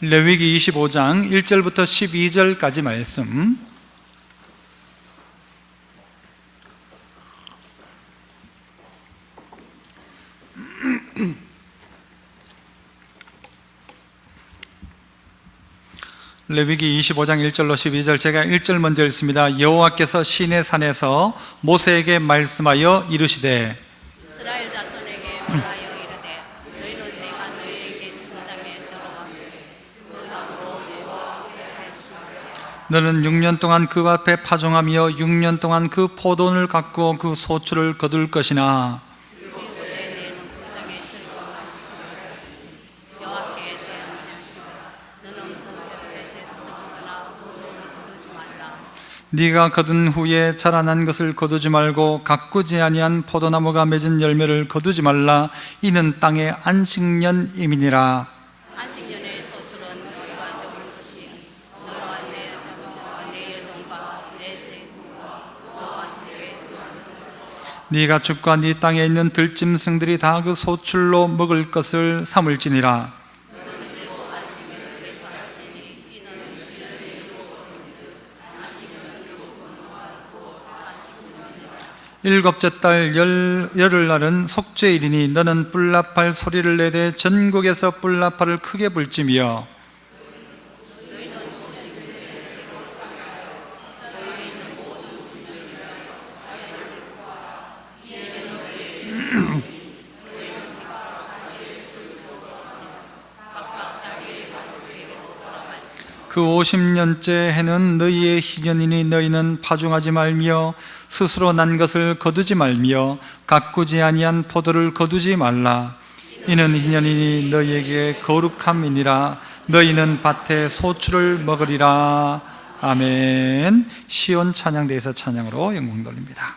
레위기 25장 1절부터 12절까지 말씀. 레위기 25장 1절로 12절, 제가 1절 먼저 읽습니다. 여호와께서 시내 산에서 모세에게 말씀하여 이르시되 이스라엘 자손에게 말하여 이르되 너희는 내가 너희에게 주신 땅에 들어가 그 나무로 여호와 앞에 할지어다. 너는 6년 동안 그 앞에 파종하며 6년 동안 그 포도원을 갖고 그 소출을 거둘 것이나 그리고 그때 너희는 그 땅에 출입하시며 여호와께 대항하시라. 너는 그 볕에 적거나 포도를 거두지 말라. 네가 거둔 후에 자라난 것을 거두지 말고 가꾸지 아니한 포도나무가 맺은 열매를 거두지 말라. 이는 땅의 안식년임이니라. 안식년의 소출은 너희가 적을 것이 너와 내 여종과 내 여종과 내 제국과 너와 너의 네가 죽과 네 땅에 있는 들짐승들이 다 그 소출로 먹을 것을 삼을지니라. 일곱째 달 열흘날은 속죄일이니 너는 뿔나팔 소리를 내되 전국에서 뿔나팔을 크게 불지며 그 50년째 해는 너희의 희년이니 너희는 파종하지 말며 스스로 난 것을 거두지 말며 가꾸지 아니한 포도를 거두지 말라. 이는 희년이니 너희에게 거룩함이니라. 너희는 밭의 소출을 먹으리라. 아멘. 시온 찬양대에서 찬양으로 영광 돌립니다.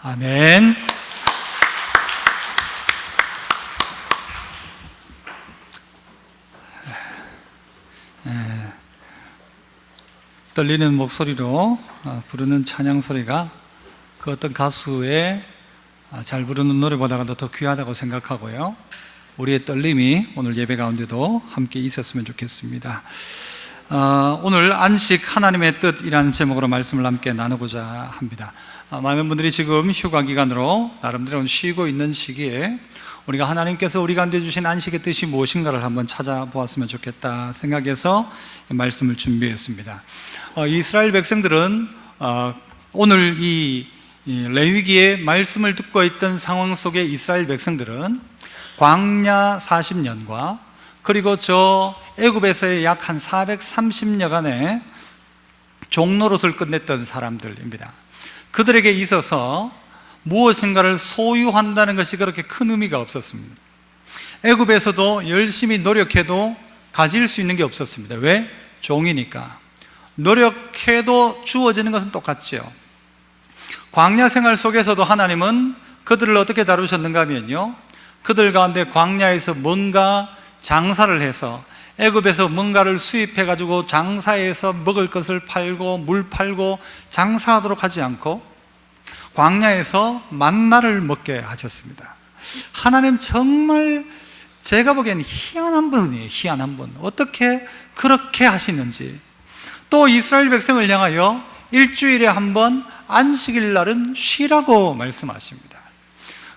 아멘. 떨리는 목소리로 부르는 찬양 소리가 그 어떤 가수의 잘 부르는 노래보다도 더 귀하다고 생각하고요, 우리의 떨림이 오늘 예배 가운데도 함께 있었으면 좋겠습니다. 오늘 안식 하나님의 뜻이라는 제목으로 말씀을 함께 나누고자 합니다. 많은 분들이 지금 휴가 기간으로 나름대로 쉬고 있는 시기에 우리가 하나님께서 우리 가운데 주신 안식의 뜻이 무엇인가를 한번 찾아보았으면 좋겠다 생각해서 말씀을 준비했습니다. 이스라엘 백성들은 오늘 이 레위기의 말씀을 듣고 있던 상황 속에 이스라엘 백성들은 광야 40년과 그리고 저 애굽에서의 약 한 430여간의 종노릇을 끝냈던 사람들입니다. 그들에게 있어서 무엇인가를 소유한다는 것이 그렇게 큰 의미가 없었습니다. 애굽에서도 열심히 노력해도 가질 수 있는 게 없었습니다. 왜? 종이니까. 노력해도 주어지는 것은 똑같죠. 광야 생활 속에서도 하나님은 그들을 어떻게 다루셨는가 하면요, 그들 가운데 광야에서 뭔가 장사를 해서 애굽에서 뭔가를 수입해 가지고 장사해서 먹을 것을 팔고 물 팔고 장사하도록 하지 않고 광야에서 만나를 먹게 하셨습니다. 하나님 정말 제가 보기엔 희한한 분이에요. 희한한 분. 어떻게 그렇게 하시는지. 또 이스라엘 백성을 향하여 일주일에 한 번 안식일 날은 쉬라고 말씀하십니다.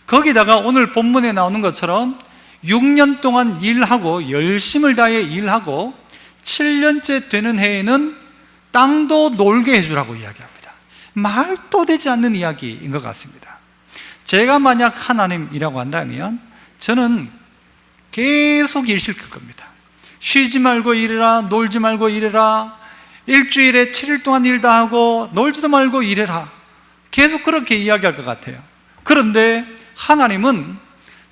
거기다가 오늘 본문에 나오는 것처럼 6년 동안 일하고 열심을 다해 일하고 7년째 되는 해에는 땅도 놀게 해주라고 이야기합니다. 말도 되지 않는 이야기인 것 같습니다. 제가 만약 하나님이라고 한다면 저는 계속 일 시킬 겁니다. 쉬지 말고 일해라, 놀지 말고 일해라, 일주일에 7일 동안 일도 하고 놀지도 말고 일해라, 계속 그렇게 이야기할 것 같아요. 그런데 하나님은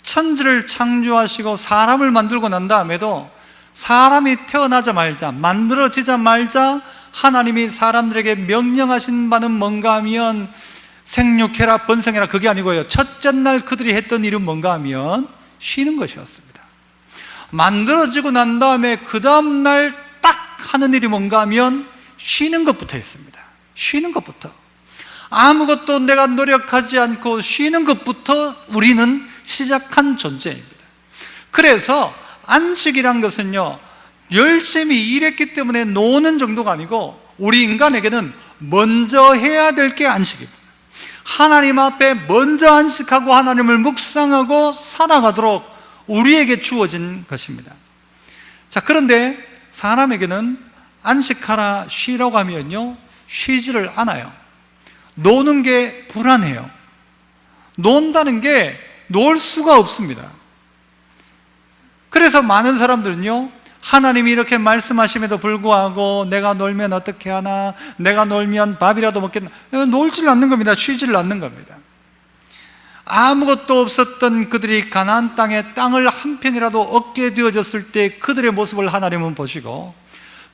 천지를 창조하시고 사람을 만들고 난 다음에도 사람이 태어나자마자 만들어지자마자 하나님이 사람들에게 명령하신 바는 뭔가 하면 생육해라 번성해라, 그게 아니고요, 첫째 날 그들이 했던 일은 뭔가 하면 쉬는 것이었습니다. 만들어지고 난 다음에 그 다음 날 딱 하는 일이 뭔가 하면 쉬는 것부터 했습니다. 쉬는 것부터. 아무것도 내가 노력하지 않고 쉬는 것부터 우리는 시작한 존재입니다. 그래서 안식이란 것은요, 열심히 일했기 때문에 노는 정도가 아니고 우리 인간에게는 먼저 해야 될 게 안식입니다. 하나님 앞에 먼저 안식하고 하나님을 묵상하고 살아가도록 우리에게 주어진 것입니다. 자, 그런데 사람에게는 안식하라, 쉬라고 하면요, 쉬지를 않아요. 노는 게 불안해요. 논다는 게 놀 수가 없습니다. 그래서 많은 사람들은요, 하나님이 이렇게 말씀하심에도 불구하고 내가 놀면 어떻게 하나, 내가 놀면 밥이라도 먹겠나, 놀지를 않는 겁니다. 쉬지를 않는 겁니다. 아무것도 없었던 그들이 가나안 땅에 땅을 한 편이라도 얻게 되어졌을 때 그들의 모습을 하나님은 보시고,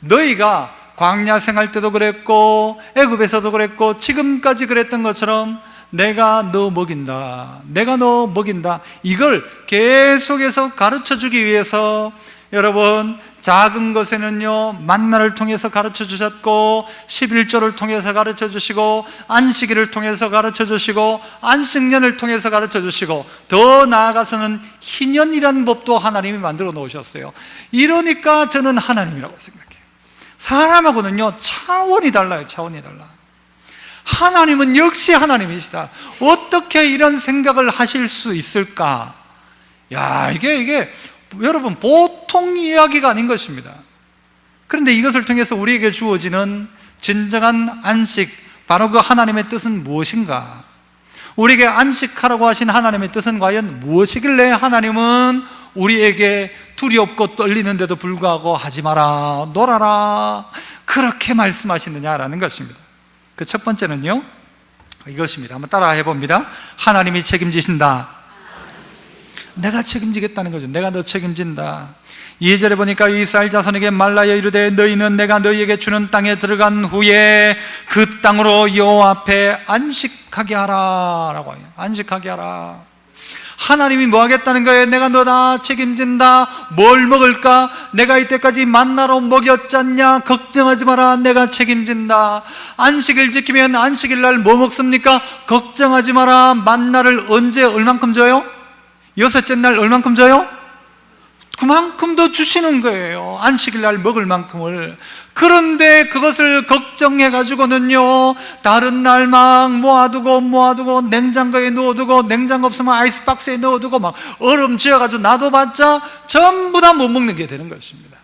너희가 광야 생활 때도 그랬고 애굽에서도 그랬고 지금까지 그랬던 것처럼 내가 너 먹인다, 내가 너 먹인다, 이걸 계속해서 가르쳐주기 위해서 여러분, 작은 것에는요 만나를 통해서 가르쳐 주셨고 11조를 통해서 가르쳐 주시고 안식일을 통해서 가르쳐 주시고 안식년을 통해서 가르쳐 주시고 더 나아가서는 희년이라는 법도 하나님이 만들어 놓으셨어요. 이러니까 저는 하나님이라고 생각해요. 사람하고는요 차원이 달라요. 차원이 달라. 하나님은 역시 하나님이시다. 어떻게 이런 생각을 하실 수 있을까? 야, 이게 여러분 보통 이야기가 아닌 것입니다. 그런데 이것을 통해서 우리에게 주어지는 진정한 안식, 바로 그 하나님의 뜻은 무엇인가? 우리에게 안식하라고 하신 하나님의 뜻은 과연 무엇이길래 하나님은 우리에게 두렵고 떨리는데도 불구하고 하지 마라, 놀아라, 그렇게 말씀하시느냐라는 것입니다. 그 첫 번째는요 이것입니다. 한번 따라 해봅니다. 하나님이 책임지신다. 내가 책임지겠다는 거죠. 내가 너 책임진다. 2절에 보니까 이스라엘 자손에게 말라여 이르되 너희는 내가 너희에게 주는 땅에 들어간 후에 그 땅으로 여호와 앞에 안식하게 하라 라고 해요. 안식하게 하라. 하나님이 뭐 하겠다는 거예요? 내가 너 다 책임진다. 뭘 먹을까? 내가 이때까지 만나로 먹였잖냐? 걱정하지 마라. 내가 책임진다. 안식일 지키면 안식일 날 뭐 먹습니까? 걱정하지 마라. 만나를 언제 얼만큼 줘요? 6째 날 얼만큼 줘요? 그만큼 더 주시는 거예요. 안식일 날 먹을 만큼을. 그런데 그것을 걱정해 가지고는요, 다른 날 막 모아두고 냉장고에 넣어두고, 냉장고 없으면 아이스박스에 넣어두고 막 얼음 지어가지고 놔둬봤자 전부 다 못 먹는 게 되는 것입니다.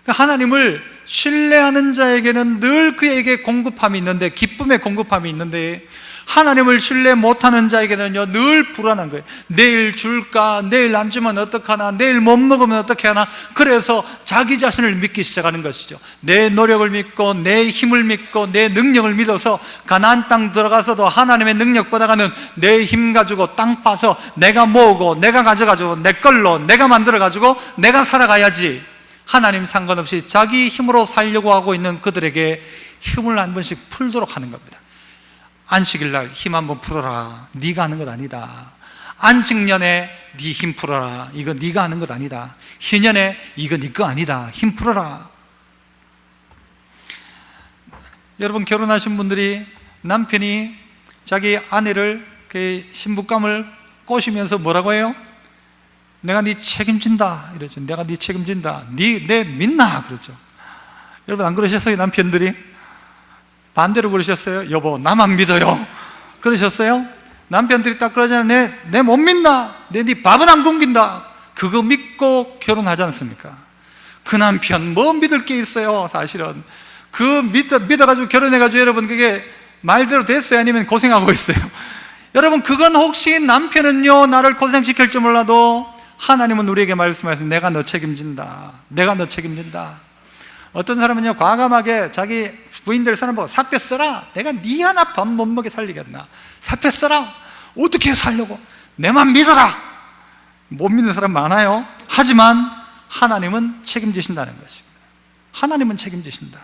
하나님을 신뢰하는 자에게는 늘 그에게 공급함이 있는데, 기쁨의 공급함이 있는데, 하나님을 신뢰 못하는 자에게는요 늘 불안한 거예요. 내일 줄까? 내일 안 주면 어떡하나? 내일 못 먹으면 어떻게 하나? 그래서 자기 자신을 믿기 시작하는 것이죠. 내 노력을 믿고 내 힘을 믿고 내 능력을 믿어서 가나안 땅 들어가서도 하나님의 능력보다는 내 힘 가지고 땅 파서 내가 모으고 내가 가져가지고 내 걸로 내가 만들어가지고 내가 살아가야지, 하나님 상관없이 자기 힘으로 살려고 하고 있는 그들에게 힘을 한 번씩 풀도록 하는 겁니다. 안식일 날 힘 한번 풀어라. 네가 하는 것 아니다. 안식년에 네 힘 풀어라. 이거 네가 하는 것 아니다. 희년에 이거 네 거 아니다. 힘 풀어라. 여러분, 결혼하신 분들이 남편이 자기 아내를 그 신부감을 꼬시면서 뭐라고 해요? 내가 네 책임진다 이러죠. 내가 네 책임진다. 내 믿나? 그러죠. 여러분, 안 그러셨어요? 남편들이 반대로 그러셨어요? 여보, 나만 믿어요. 그러셨어요? 남편들이 딱 그러잖아요. 내 못 믿나? 네 밥은 안 굶긴다. 그거 믿고 결혼하지 않습니까? 그 남편 뭐 믿을 게 있어요? 사실은 그 믿어가지고 결혼해가지고 여러분 그게 말대로 됐어요? 아니면 고생하고 있어요? 여러분, 그건 혹시 남편은요 나를 고생시킬지 몰라도 하나님은 우리에게 말씀하세요. 내가 너 책임진다. 내가 너 책임진다. 어떤 사람은요 과감하게 자기 부인들 사람 보고 사표 써라. 내가 네 하나 밥 못 먹게 살리겠나? 사표 써라. 어떻게 살려고? 내만 믿어라. 못 믿는 사람 많아요. 하지만 하나님은 책임지신다는 것입니다. 하나님은 책임지신다.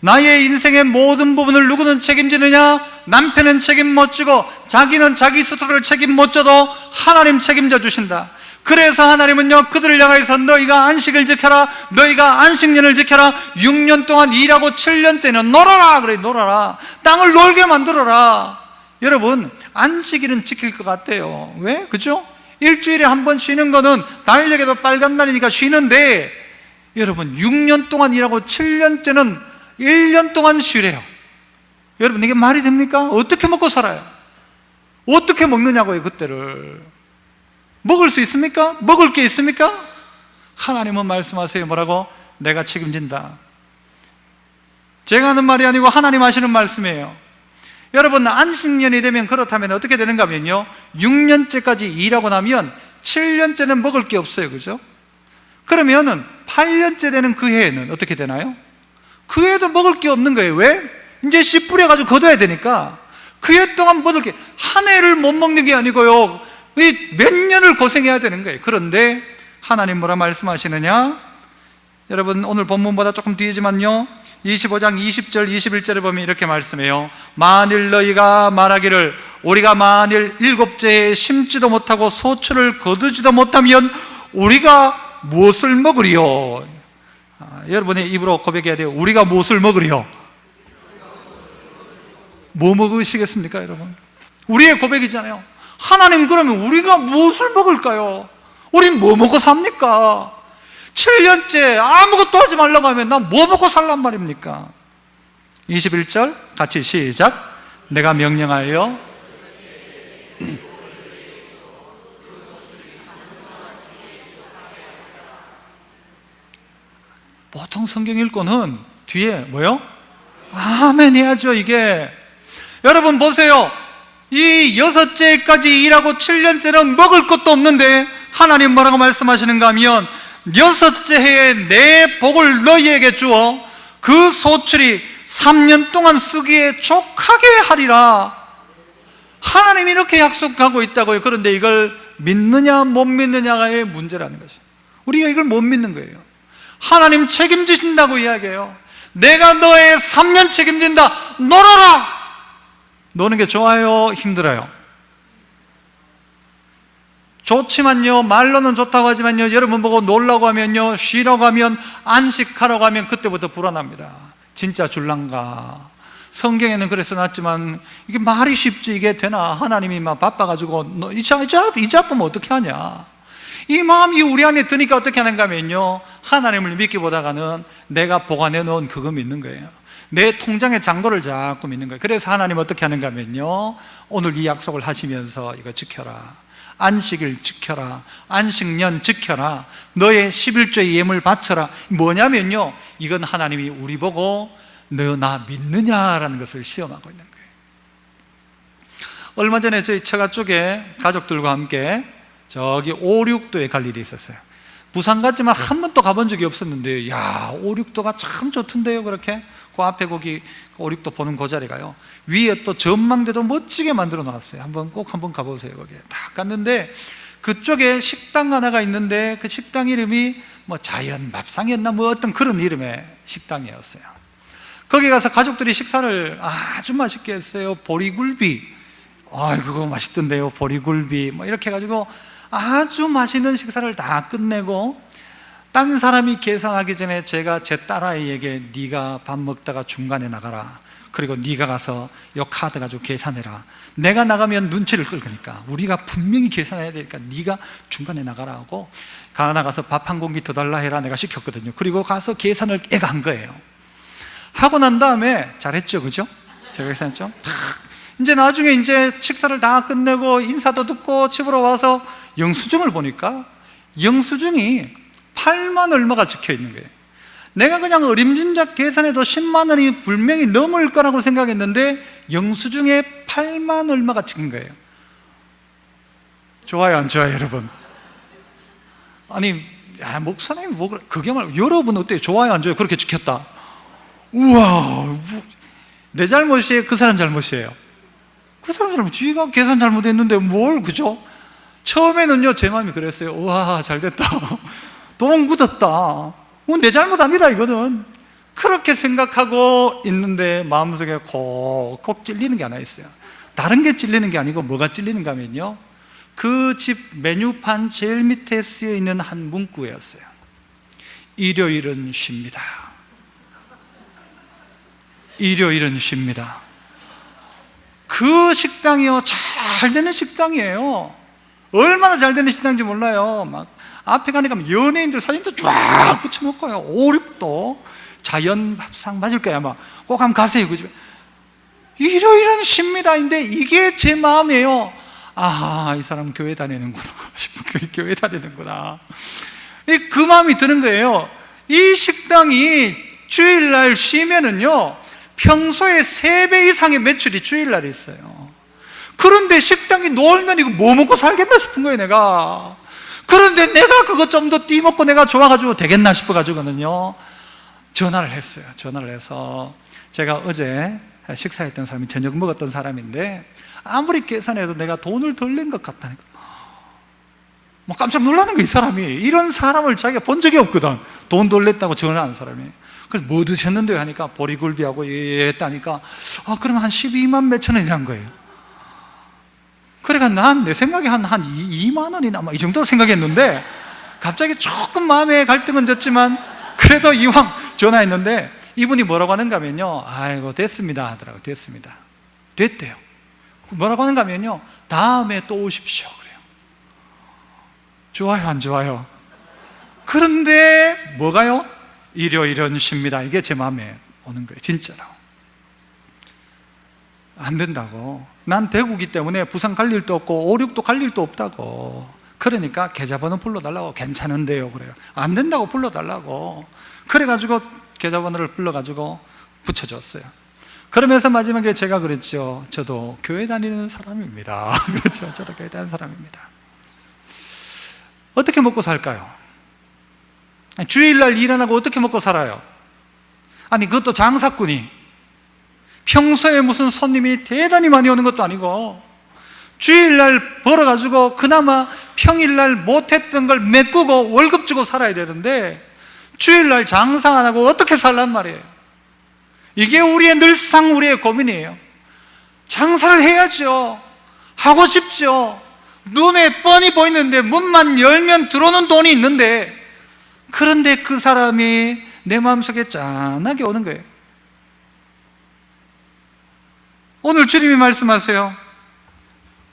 나의 인생의 모든 부분을 누구는 책임지느냐? 남편은 책임 못 지고 자기는 자기 스스로를 책임 못 져도 하나님 책임져 주신다. 그래서 하나님은요 그들을 향해서 너희가 안식을 지켜라. 너희가 안식년을 지켜라. 6년 동안 일하고 7년째는 놀아라. 그래, 놀아라. 땅을 놀게 만들어라. 여러분, 안식일은 지킬 것 같아요. 왜? 그죠? 일주일에 한 번 쉬는 거는 달력에도 빨간 날이니까 쉬는데, 여러분 6년 동안 일하고 7년째는 1년 동안 쉬래요. 여러분, 이게 말이 됩니까? 어떻게 먹고 살아요? 어떻게 먹느냐고요. 그때를 먹을 수 있습니까? 먹을 게 있습니까? 하나님은 말씀하세요. 뭐라고? 내가 책임진다. 제가 하는 말이 아니고 하나님 하시는 말씀이에요. 여러분, 안식년이 되면 그렇다면 어떻게 되는가 하면요 6년째까지 일하고 나면 7년째는 먹을 게 없어요. 그죠? 그러면은 8년째 되는 그 해에는 어떻게 되나요? 그 해도 먹을 게 없는 거예요. 왜? 이제 씨 뿌려가지고 거둬야 되니까. 그 해 동안 먹을 게, 한 해를 못 먹는 게 아니고요 몇 년을 고생해야 되는 거예요. 그런데 하나님 뭐라 말씀하시느냐? 여러분, 오늘 본문보다 조금 뒤지만요 25장 20절 21절에 보면 이렇게 말씀해요. 만일 너희가 말하기를 우리가 만일 7째에 심지도 못하고 소출을 거두지도 못하면 우리가 무엇을 먹으리요? 여러분의 입으로 고백해야 돼요. 우리가 무엇을 먹으리요? 뭐 먹으시겠습니까, 여러분? 우리의 고백이잖아요. 하나님, 그러면 우리가 무엇을 먹을까요? 우린 뭐 먹고 삽니까? 7년째 아무것도 하지 말라고 하면 난 뭐 먹고 살란 말입니까? 21절 같이 시작. 내가 명령하여 보통 성경 읽고는 뒤에 뭐요? 아멘 해야죠. 이게 여러분 보세요. 이 6째까지 일하고 7년째는 먹을 것도 없는데 하나님 뭐라고 말씀하시는가 하면 6째 해에 내 복을 너희에게 주어 그 소출이 3년 동안 쓰기에 족하게 하리라. 하나님이 이렇게 약속하고 있다고요. 그런데 이걸 믿느냐 못 믿느냐의 문제라는 것이에요. 우리가 이걸 못 믿는 거예요. 하나님 책임지신다고 이야기해요. 내가 너의 3년 책임진다. 놀아라. 노는 게 좋아요? 힘들어요? 좋지만요, 말로는 좋다고 하지만요, 여러분 보고 놀라고 하면요, 쉬라고 하면, 안식하라고 하면 그때부터 불안합니다. 진짜 줄란가? 성경에는 그래서 놨지만 이게 말이 쉽지 이게 되나? 하나님이 막 바빠가지고 너 이 잡으면 어떻게 하냐? 이 마음이 우리 안에 드니까 어떻게 하는가 하면요, 하나님을 믿기보다는 내가 보관해 놓은 그거 믿는 거예요. 내 통장의 잔고를 자꾸 믿는 거예요. 그래서 하나님 어떻게 하는가 하면요, 오늘 이 약속을 하시면서 이거 지켜라. 안식일 지켜라. 안식년 지켜라. 너의 11조의 예물 바쳐라. 뭐냐면요, 이건 하나님이 우리 보고 너 나 믿느냐라는 것을 시험하고 있는 거예요. 얼마 전에 저희 처가 쪽에 가족들과 함께 저기 5, 6도에 갈 일이 있었어요. 부산 갔지만 한 번도 가본 적이 없었는데, 야, 5, 6도가 참 좋던데요. 그렇게 그 앞에 거기 5, 6도 보는 그 자리가요, 위에 또 전망대도 멋지게 만들어 놨어요. 꼭 한번 가보세요. 거기에 딱 갔는데 그쪽에 식당 하나가 있는데 그 식당 이름이 뭐 자연 밥상이었나 뭐 어떤 그런 이름의 식당이었어요. 거기 가서 가족들이 식사를 아주 맛있게 했어요. 보리굴비, 그거 맛있던데요. 보리굴비 뭐 이렇게 해가지고 아주 맛있는 식사를 다 끝내고, 딴 사람이 계산하기 전에 제가 제 딸아이에게 네가 밥 먹다가 중간에 나가라. 그리고 네가 가서 요 카드 가지고 계산해라. 내가 나가면 눈치를 끌 거니까 우리가 분명히 계산해야 되니까 네가 중간에 나가라 하고, 나가서 밥 한 공기 더 달라 해라 내가 시켰거든요. 그리고 가서 계산을 애가 한 거예요. 하고 난 다음에 잘했죠, 그죠? 제가 계산했죠. 이제 나중에 이제 식사를 다 끝내고 인사도 듣고 집으로 와서 영수증을 보니까 영수증이 8만 얼마가 적혀 있는 거예요. 내가 그냥 어림짐작 계산해도 10만 원이 분명히 넘을 거라고 생각했는데 영수증에 8만 얼마가 찍힌 거예요. 좋아요, 안 좋아요, 여러분? 아니, 목사님 뭐 그게 말고 여러분 어때요? 좋아요, 안 좋아요? 그렇게 찍혔다. 우와, 내 잘못이에요? 그 사람 잘못이에요? 그 사람 잘못, 지가 계산 잘못했는데 뭘, 그죠? 처음에는요, 제 마음이 그랬어요. 우와, 잘됐다. 돈 굳었다. 내 잘못 아니다, 이거는. 그렇게 생각하고 있는데 마음속에 콕콕 찔리는 게 하나 있어요. 다른 게 찔리는 게 아니고 뭐가 찔리는가 하면요, 그 집 메뉴판 제일 밑에 쓰여 있는 한 문구였어요. 일요일은 쉽니다. 일요일은 쉽니다. 그 식당이요, 잘 되는 식당이에요. 얼마나 잘 되는 식당인지 몰라요. 막 앞에 가니까 연예인들 사진도 쫙 붙여놓고요. 5, 6도 자연 밥상 맞을 거야 아마. 꼭 한번 가세요, 그 집에. 일요일은 쉽니다인데 이게 제 마음이에요. 아, 이 사람 교회 다니는구나 싶은, 교회 다니는구나, 그 마음이 드는 거예요. 이 식당이 주일날 쉬면은요, 평소에 3배 이상의 매출이 주일날에 있어요. 그런데 식당이 놀면 이거 뭐 먹고 살겠나 싶은 거예요, 내가. 그런데 내가 그거 좀 더 띠먹고 내가 좋아가지고 되겠나 싶어가지고는요, 전화를 했어요. 전화를 해서, 제가 어제 식사했던 사람이 저녁 먹었던 사람인데 아무리 계산해도 내가 돈을 덜 낸 것 같다니까. 뭐 깜짝 놀라는 거야, 이 사람이. 이런 사람을 자기가 본 적이 없거든. 돈 덜 냈다고 전화하는 사람이. 그래서 뭐 드셨는데요 하니까 보리굴비하고 했다니까, 그러면 한 12만 몇천 원이란 거예요. 그러니까 난 내 생각에 한 2만 원이나 이 정도 생각했는데, 갑자기 조금 마음의 갈등은 졌지만 그래도 이왕 전화했는데 이분이 뭐라고 하는가 하면요, 아이고 됐습니다 하더라고요. 됐습니다. 됐대요. 뭐라고 하는가 하면요, 다음에 또 오십시오 그래요. 좋아요, 안 좋아요? 그런데 뭐가요? 일요일은 쉽니다. 이게 제 마음에 오는 거예요, 진짜로. 안 된다고. 난 대구기 때문에 부산 갈 일도 없고 5, 6도 갈 일도 없다고. 그러니까 계좌번호 불러달라고. 괜찮은데요 그래요. 안 된다고 불러달라고. 그래가지고 계좌번호를 불러가지고 붙여줬어요. 그러면서 마지막에 제가 그랬죠. 저도 교회 다니는 사람입니다. 그렇죠. 저도 교회 다니는 사람입니다. 어떻게 먹고 살까요? 주일날 일 안 하고 어떻게 먹고 살아요? 아니, 그것도 장사꾼이 평소에 무슨 손님이 대단히 많이 오는 것도 아니고 주일날 벌어가지고 그나마 평일날 못했던 걸 메꾸고 월급 주고 살아야 되는데 주일날 장사 안 하고 어떻게 살란 말이에요. 이게 늘상 우리의 고민이에요. 장사를 해야죠. 하고 싶죠. 눈에 뻔히 보이는데 문만 열면 들어오는 돈이 있는데, 그런데 그 사람이 내 마음속에 짠하게 오는 거예요. 오늘 주님이 말씀하세요.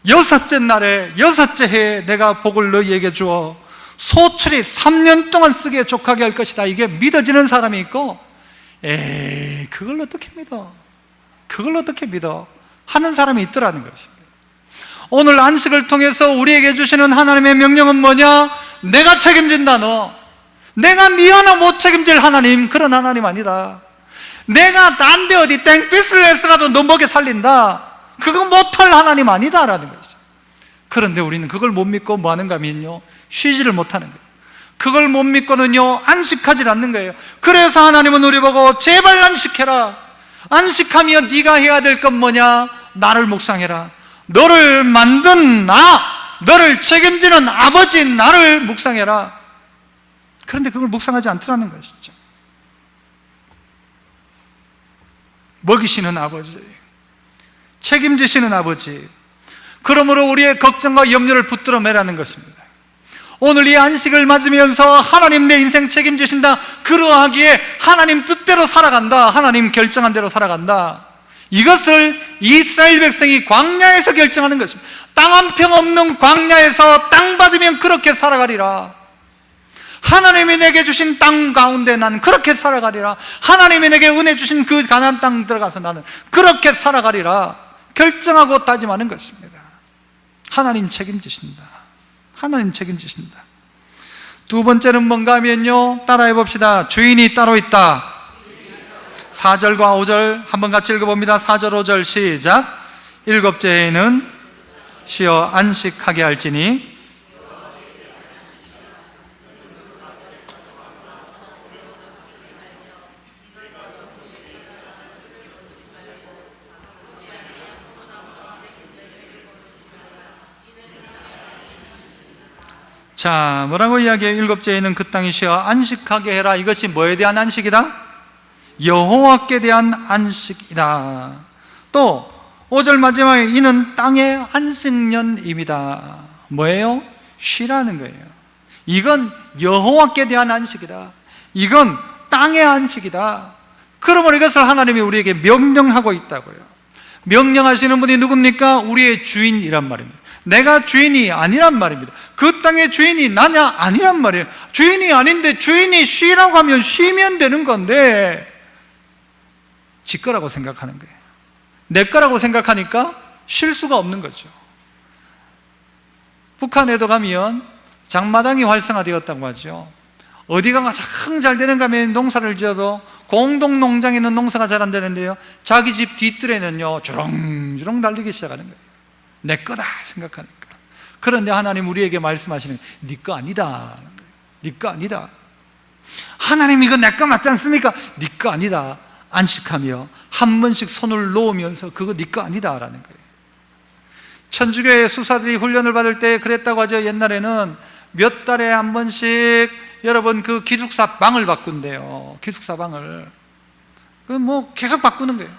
여섯째 날에, 여섯째 해에 내가 복을 너희에게 주어 소출이 3년 동안 쓰기에 족하게 할 것이다. 이게 믿어지는 사람이 있고, 그걸 어떻게 믿어? 그걸 어떻게 믿어? 하는 사람이 있더라는 것입니다. 오늘 안식을 통해서 우리에게 주시는 하나님의 명령은 뭐냐? 내가 책임진다. 내가 네 하나 못 책임질 하나님, 그런 하나님 아니다. 내가 딴 데 어디 땡빛을 내서라도 너 먹여 살린다, 그거 못할 하나님 아니다라는 것이죠. 그런데 우리는 그걸 못 믿고 뭐 하는가 하면요, 쉬지를 못하는 거예요. 그걸 못 믿고는요, 안식하지 않는 거예요. 그래서 하나님은 우리 보고 제발 안식해라. 안식하며 네가 해야 될 건 뭐냐? 나를 묵상해라. 너를 만든 나, 너를 책임지는 아버지 나를 묵상해라. 그런데 그걸 묵상하지 않더라는 것이죠. 먹이시는 아버지, 책임지시는 아버지, 그러므로 우리의 걱정과 염려를 붙들어 매라는 것입니다. 오늘 이 안식을 맞으면서 하나님 내 인생 책임지신다, 그러하기에 하나님 뜻대로 살아간다, 하나님 결정한 대로 살아간다, 이것을 이스라엘 백성이 광야에서 결정하는 것입니다. 땅 한 평 없는 광야에서 땅 받으면 그렇게 살아가리라. 하나님이 내게 주신 땅 가운데 나는 그렇게 살아가리라. 하나님이 내게 은혜 주신 그 가나안 땅 들어가서 나는 그렇게 살아가리라 결정하고 다짐하는 것입니다. 하나님 책임지신다. 하나님 책임지신다. 두 번째는 뭔가 하면요, 따라해 봅시다. 주인이 따로 있다. 4절과 5절 한번 같이 읽어봅니다. 4절 5절 시작. 일곱째 해에는 쉬어 안식하게 할지니 자, 뭐라고 이야기해요? 일곱째 해에는 그 땅이 쉬어 안식하게 해라. 이것이 뭐에 대한 안식이다? 여호와께 대한 안식이다. 또 5절 마지막에 이는 땅의 안식년입니다. 뭐예요? 쉬라는 거예요. 이건 여호와께 대한 안식이다. 이건 땅의 안식이다. 그러므로 이것을 하나님이 우리에게 명령하고 있다고요. 명령하시는 분이 누굽니까? 우리의 주인이란 말입니다. 내가 주인이 아니란 말입니다. 그 땅의 주인이 나냐? 아니란 말이에요. 주인이 아닌데 주인이 쉬라고 하면 쉬면 되는 건데 지 거라고 생각하는 거예요. 내 거라고 생각하니까 쉴 수가 없는 거죠. 북한에도 가면 장마당이 활성화되었다고 하죠. 어디가 가장 잘 되는가 하면 농사를 지어도 공동농장에는 농사가 잘 안 되는데요, 자기 집 뒷뜰에는요 주렁주렁 달리기 시작하는 거예요. 내 거다 생각하니까. 그런데 하나님 우리에게 말씀하시는 네 거 아니다. 네 거 아니다. 하나님 이거 내 거 맞지 않습니까? 네 거 아니다. 안식하며 한 번씩 손을 놓으면서 그거 네 거 아니다라는 거예요. 천주교의 수사들이 훈련을 받을 때 그랬다고 하죠. 옛날에는 몇 달에 한 번씩 여러분 그 기숙사 방을 바꾼대요. 기숙사 방을 뭐 계속 바꾸는 거예요.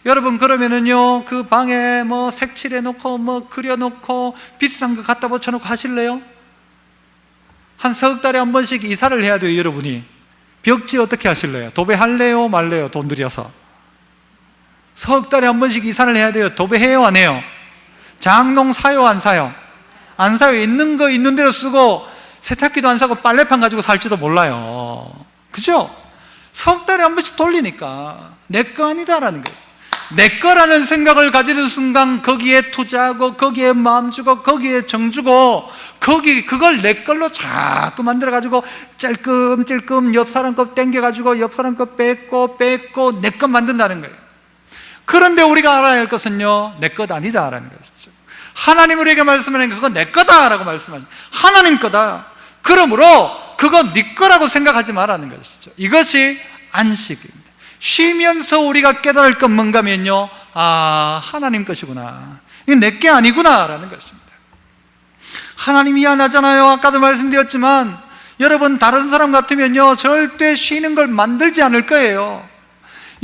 여러분 그러면은요 그 방에 뭐 색칠해 놓고 뭐 그려 놓고 비싼 거 갖다 붙여 놓고 하실래요? 한 석 달에 한 번씩 이사를 해야 돼요. 여러분이 벽지 어떻게 하실래요? 도배할래요 말래요? 돈 들여서 석 달에 한 번씩 이사를 해야 돼요. 도배해요 안 해요? 장롱 사요 안 사요? 안 사요. 있는 거 있는 대로 쓰고 세탁기도 안 사고 빨래판 가지고 살지도 몰라요. 그죠? 석 달에 한 번씩 돌리니까 내 거 아니다라는 거예요. 내 거라는 생각을 가지는 순간 거기에 투자하고 거기에 마음 주고 거기에 정 주고 그걸 내 걸로 자꾸 만들어 가지고 찔끔찔끔 옆 사람 거 땡겨 가지고 옆 사람 거 뺏고 내 거 만든다는 거예요. 그런데 우리가 알아야 할 것은요 내 것 아니다라는 것이죠. 하나님 우리에게 말씀하는 그건 내 거다라고 말씀하죠. 하나님 거다. 그러므로 그건 네 거라고 생각하지 말라는 것이죠. 이것이 안식입니다. 쉬면서 우리가 깨달을 건 뭔가 하면요, 아 하나님 것이구나. 이게 내게 아니구나라는 것입니다. 하나님이 미안하잖아요. 아까도 말씀드렸지만 여러분 다른 사람 같으면요 절대 쉬는 걸 만들지 않을 거예요.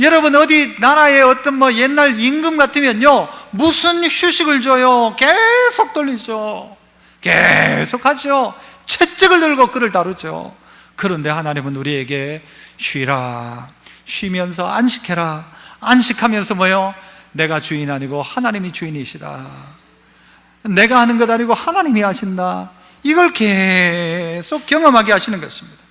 여러분 어디 나라의 어떤 옛날 임금 같으면요 무슨 휴식을 줘요? 계속 돌리죠. 계속 하죠. 채찍을 들고 그를 다루죠. 그런데 하나님은 우리에게 쉬라, 쉬면서 안식해라. 안식하면서 뭐요? 내가 주인 아니고 하나님이 주인이시다. 내가 하는 것 아니고 하나님이 하신다. 이걸 계속 경험하게 하시는 것입니다.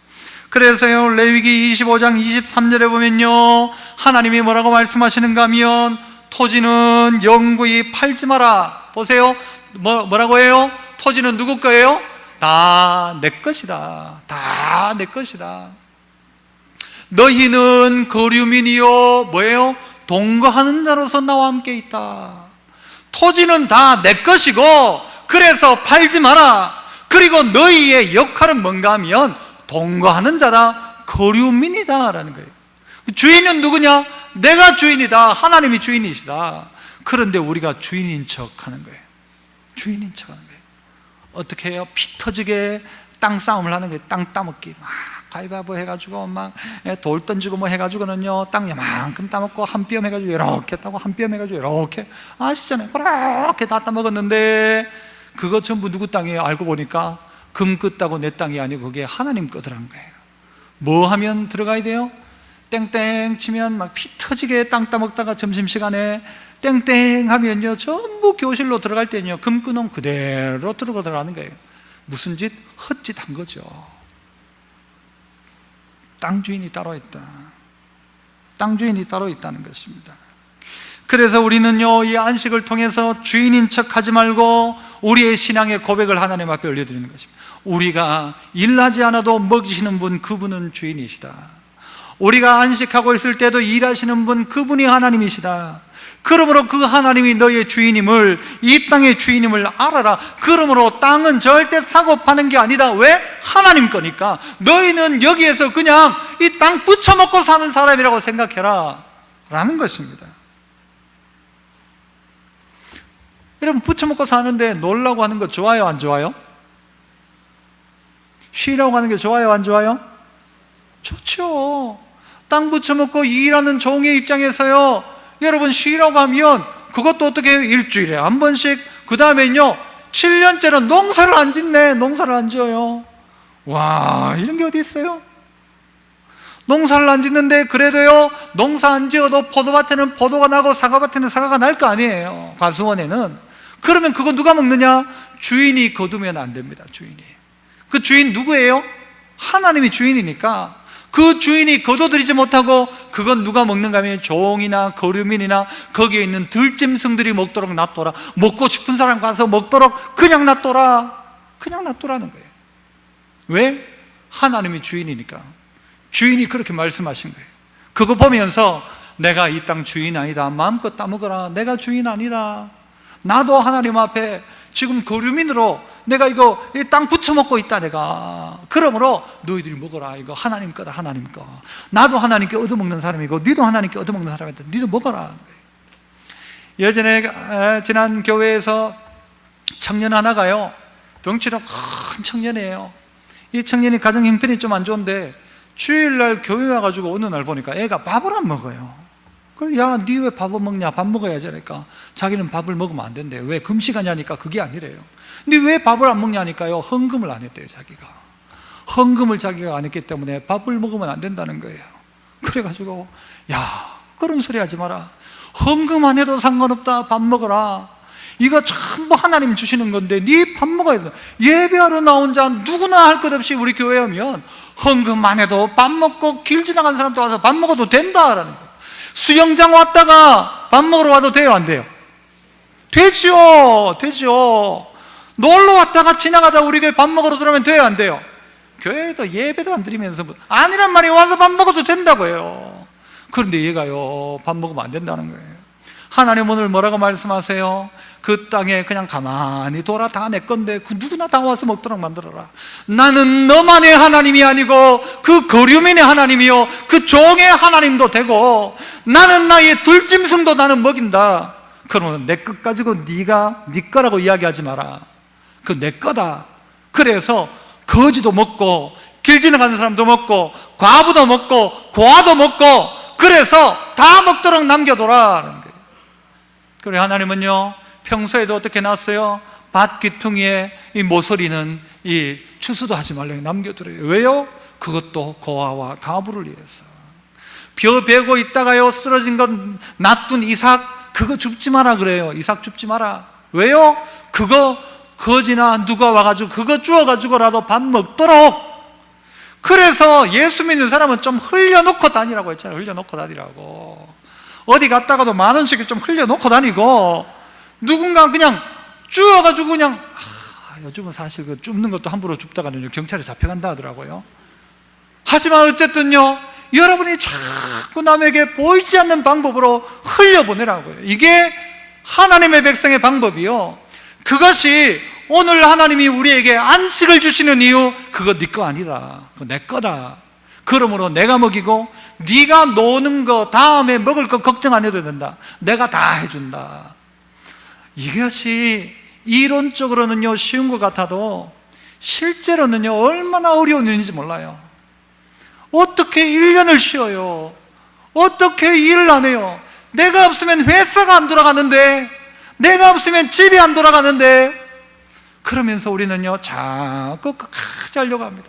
그래서요 레위기 25장 23절에 보면요 하나님이 뭐라고 말씀하시는가 하면 토지는 영구히 팔지 마라. 보세요. 뭐라고 해요? 토지는 누구 거예요? 다 내 것이다. 다 내 것이다. 너희는 거류민이요 뭐예요? 동거하는 자로서 나와 함께 있다. 토지는 다 내 것이고 그래서 팔지 마라. 그리고 너희의 역할은 뭔가 하면 동거하는 자다, 거류민이다 라는 거예요. 주인은 누구냐? 내가 주인이다. 하나님이 주인이시다. 그런데 우리가 주인인 척 하는 거예요. 주인인 척 하는 거예요. 어떻게 해요? 피 터지게 땅 싸움을 하는 거예요. 땅 따먹기 막 가위바위보 해가지고 막 돌 던지고 뭐 해가지고는요 땅 요만큼 따먹고 한 뼘 해가지고 이렇게 따고 한 뼘 해가지고 이렇게 아시잖아요. 그렇게 다 따먹었는데 그거 전부 누구 땅이에요? 알고 보니까 금 끄다고 내 땅이 아니고 그게 하나님 거더란 거예요. 뭐 하면 들어가야 돼요? 땡땡 치면 막 피 터지게 땅 따먹다가 점심시간에 땡땡 하면요 전부 교실로 들어갈 때는요 금 끊음 그대로 들어가는 거예요. 무슨 짓? 헛짓 한 거죠. 땅 주인이 따로 있다. 땅 주인이 따로 있다는 것입니다. 그래서 우리는요 이 안식을 통해서 주인인 척 하지 말고 우리의 신앙의 고백을 하나님 앞에 올려드리는 것입니다. 우리가 일하지 않아도 먹이시는 분, 그분은 주인이시다. 우리가 안식하고 있을 때도 일하시는 분, 그분이 하나님이시다. 그러므로 그 하나님이 너의 주인임을, 이 땅의 주인임을 알아라. 그러므로 땅은 절대 사고 파는 게 아니다. 왜? 하나님 거니까. 너희는 여기에서 그냥 이 땅 부쳐먹고 사는 사람이라고 생각해라 라는 것입니다. 여러분 부쳐먹고 사는데 놀라고 하는 거 좋아요, 안 좋아요? 쉬라고 하는 게 좋아요, 안 좋아요? 좋죠. 땅 부쳐먹고 일하는 종의 입장에서요 여러분 쉬라고 하면 그것도 어떻게 해요? 일주일에 한 번씩. 그 다음에는요 7년째는 농사를 안 짓네. 농사를 안 지어요. 와, 이런 게 어디 있어요? 농사를 안 짓는데 그래도요 농사 안 지어도 포도밭에는 포도가 나고 사과밭에는 사과가 날 거 아니에요. 과수원에는. 그러면 그거 누가 먹느냐? 주인이 거두면 안 됩니다. 주인이. 그 주인 누구예요? 하나님이 주인이니까 그 주인이 거둬들이지 못하고 그건 누가 먹는가 하면 종이나 거류민이나 거기에 있는 들짐승들이 먹도록 놔둬라. 먹고 싶은 사람 가서 먹도록 그냥 놔둬라. 그냥 놔둬라는 거예요. 왜? 하나님이 주인이니까. 주인이 그렇게 말씀하신 거예요. 그거 보면서 내가 이 땅 주인 아니다. 마음껏 따먹어라. 내가 주인 아니다. 나도 하나님 앞에 지금 거류민으로 내가 이거 땅 부쳐먹고 있다. 내가. 그러므로 너희들이 먹어라. 이거 하나님 거다. 하나님 거. 나도 하나님께 얻어먹는 사람이고 너도 하나님께 얻어먹는 사람이다. 너도 먹어라. 예전에 지난 교회에서 청년 하나가요 덩치로 큰 청년이에요. 이 청년이 가정 형편이 좀 안 좋은데 주일날 교회 와가지고 어느 날 보니까 애가 밥을 안 먹어요. 그래서 야, 니 왜 밥을 먹냐? 밥 먹어야지. 하니까 자기는 밥을 먹으면 안 된대요. 왜? 금식하냐니까 그게 아니래요. 근데 왜 밥을 안 먹냐니까요 헌금을 안 했대요. 자기가 헌금을 자기가 안 했기 때문에 밥을 먹으면 안 된다는 거예요. 그래가지고 야, 그런 소리 하지 마라. 헌금 안 해도 상관없다. 밥 먹어라. 이거 전부 하나님 주시는 건데 네 밥 먹어야 돼. 예배하러 나온 자 누구나 할 것 없이 우리 교회에 오면 헌금 안 해도 밥 먹고 길 지나간 사람도 와서 밥 먹어도 된다라는 거예요. 수영장 왔다가 밥 먹으러 와도 돼요, 안 돼요? 되죠. 되죠. 놀러 왔다가 지나가다 우리 교회 밥 먹으러 들어오면 돼요, 안 돼요? 교회에도 예배도 안 드리면서 아니란 말이 와서 밥 먹어도 된다고요. 그런데 얘가요 밥 먹으면 안 된다는 거예요. 하나님 오늘 뭐라고 말씀하세요? 그 땅에 그냥 가만히 돌아. 다 내 건데 그 누구나 다 와서 먹도록 만들어라. 나는 너만의 하나님이 아니고 그 거류민의 하나님이요 그 종의 하나님도 되고 나는 나의 들짐승도 나는 먹인다. 그러면 내 것 가지고 네가 네 거라고 이야기하지 마라. 그 내 거다. 그래서 거지도 먹고 길 지나가는 사람도 먹고 과부도 먹고 고아도 먹고 그래서 다 먹도록 남겨둬라는 거예요. 그래 하나님은요 평소에도 어떻게 놨어요? 밭 귀퉁이에 이 모서리는 이 추수도 하지 말라고 남겨두래요. 왜요? 그것도 고아와 과부를 위해서. 벼 베고 있다가요 쓰러진 것 놔둔 이삭 그거 줍지 마라 그래요. 이삭 줍지 마라. 왜요? 그거 거지나 누가 와가지고 그거 주워가지고라도 밥 먹도록. 그래서 예수 믿는 사람은 좀 흘려놓고 다니라고 했잖아요. 흘려놓고 다니라고. 어디 갔다가도 10,000원씩 좀 흘려놓고 다니고 누군가 그냥 주워가지고 그냥 요즘은 사실 그 줍는 것도 함부로 줍다가는 경찰에 잡혀간다 하더라고요. 하지만 어쨌든요 여러분이 자꾸 남에게 보이지 않는 방법으로 흘려보내라고요. 이게 하나님의 백성의 방법이요. 그것이 오늘 하나님이 우리에게 안식을 주시는 이유, 그거 네 거 아니다. 그거 내 거다. 그러므로 내가 먹이고 네가 노는 거 다음에 먹을 거 걱정 안 해도 된다. 내가 다 해준다. 이것이 이론적으로는요 쉬운 것 같아도 실제로는요 얼마나 어려운 일인지 몰라요. 어떻게 1년을 쉬어요? 어떻게 일을 안 해요? 내가 없으면 회사가 안 돌아가는데, 내가 없으면 집이 안 돌아가는데, 그러면서 우리는요 자꾸 끝까지 하려고 합니다.